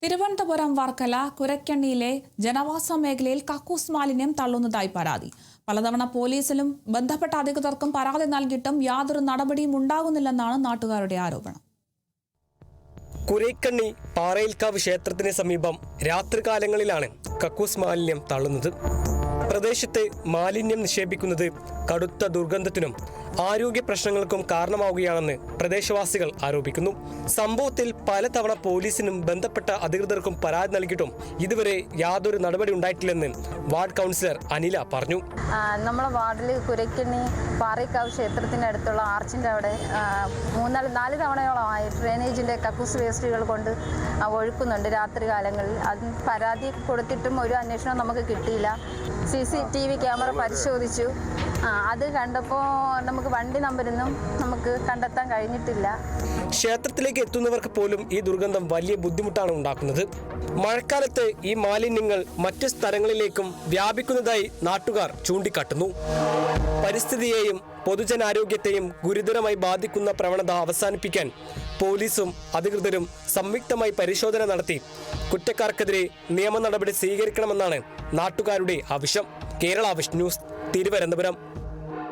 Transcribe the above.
തിരുവനന്തപുരം വർക്കല കുരക്കണ്ണിയിലെ ജനവാസ മേഖലയിൽ കക്കൂസ് മാലിന്യം തള്ളുന്നതായി പരാതി. പലതവണ പോലീസിലും ബന്ധപ്പെട്ട അധികൃതർക്കും പരാതി നൽകിയിട്ടും യാതൊരു നടപടിയും ഉണ്ടാകുന്നില്ലെന്നാണ് നാട്ടുകാരുടെ ആരോപണം. കുരയ്ക്കണ്ണി പാറയിൽക്കാവ് ക്ഷേത്രത്തിന് സമീപം രാത്രികാലങ്ങളിലാണ് കക്കൂസ് മാലിന്യം തള്ളുന്നത്. പ്രദേശത്ത് മാലിന്യം നിക്ഷേപിക്കുന്നത് കടുത്ത ദുർഗന്ധത്തിനും ആരോഗ്യ പ്രശ്നങ്ങൾക്കും കാരണമാവുകയാണെന്ന് പ്രദേശവാസികൾ ആരോപിക്കുന്നു. സംഭവത്തിൽ പലതവണ പോലീസിനും ബന്ധപ്പെട്ട അധികൃതർക്കും പരാതി നൽകിയിട്ടും ഇതുവരെ യാതൊരു നടപടി ഉണ്ടായിട്ടില്ലെന്ന് വാർഡ് കൗൺസിലർ അനില പറഞ്ഞു. നമ്മളെ വാർഡിൽ കുരയ്ക്കണ്ണി പാറയിൽക്കാവ് ക്ഷേത്രത്തിൻ്റെ അടുത്തുള്ള ആർച്ചിൻ്റെ അവിടെ 3-4 തവണയോളമായി ഡ്രെയിനേജിൻ്റെ കക്കൂസ് വേസ്റ്റുകൾ കൊണ്ട് ഒഴുക്കുന്നുണ്ട് രാത്രികാലങ്ങളിൽ. അതിന് പരാതി കൊടുത്തിട്ടും ഒരു അന്വേഷണം നമുക്ക് കിട്ടിയില്ല. CCTV ക്യാമറ പരിശോധിച്ചു. അത് കണ്ടപ്പോൾ നമുക്ക് വണ്ടി നമ്പരൊന്നും നമുക്ക് കണ്ടെത്താൻ കഴിഞ്ഞിട്ടില്ല. ക്ഷേത്രത്തിലേക്ക് എത്തുന്നവർക്ക് പോലും ഈ ദുർഗന്ധം വലിയ ബുദ്ധിമുട്ടാണ് ഉണ്ടാക്കുന്നത്. മഴക്കാലത്ത് ഈ മാലിന്യങ്ങൾ മറ്റ് സ്ഥലങ്ങളിലേക്കും വ്യാപിക്കുന്നതായി നാട്ടുകാർ ചൂണ്ടിക്കാട്ടുന്നു. പരിസ്ഥിതിയെയും പൊതുജനാരോഗ്യത്തെയും ഗുരുതരമായി ബാധിക്കുന്ന പ്രവണത അവസാനിപ്പിക്കാൻ പോലീസും അധികൃതരും സംയുക്തമായി പരിശോധന നടത്തി കുറ്റക്കാർക്കെതിരെ നിയമ നടപടി സ്വീകരിക്കണമെന്നാണ് നാട്ടുകാരുടെ ആവശ്യം. Kerala vision news, Thiruvananthapuram.